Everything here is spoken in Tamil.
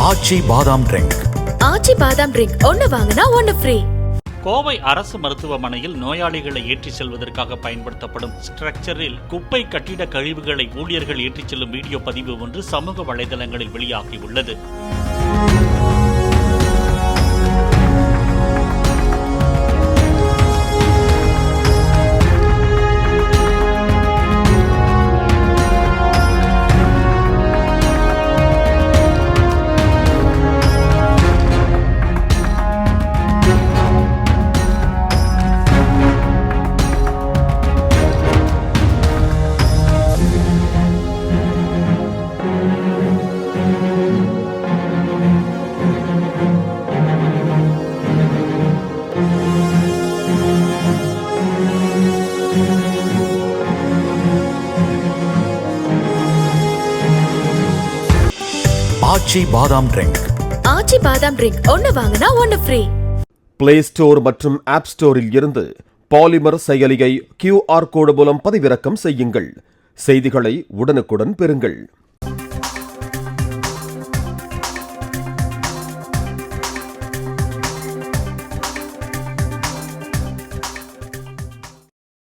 ஆச்சி பாதாம் ட்ரிங்க். ஆச்சி பாதாம் ட்ரிங்க் ஒன்னு வாங்கினா ஒன்னு ஃப்ரீ. கோவை அரசு மருத்துவமனையில் நோயாளிகளை ஏற்றிச் செல்வதற்காக பயன்படுத்தப்படும் ஸ்ட்ரக்சரில் குப்பை கட்டிட கழிவுகளை ஊழியர்கள் ஏற்றிச் செல்லும் வீடியோ பதிவு ஒன்று சமூக வலைதளங்களில் வெளியாகியுள்ளது. ஆச்சி பாதாம் ட்ரிங்க். ஆச்சி பாதாம் ட்ரிங்க் ஒன்னு வாங்கினா ஒன்னு ஃப்ரீ. பிளே ஸ்டோர் மற்றும் ஆப் ஸ்டோரில் இருந்து பாலிமர் செயலியை QR கோடு மூலம் பதிவிறக்கம் செய்யுங்கள். செய்திகளை உடனுக்குடன் பெறுங்கள்.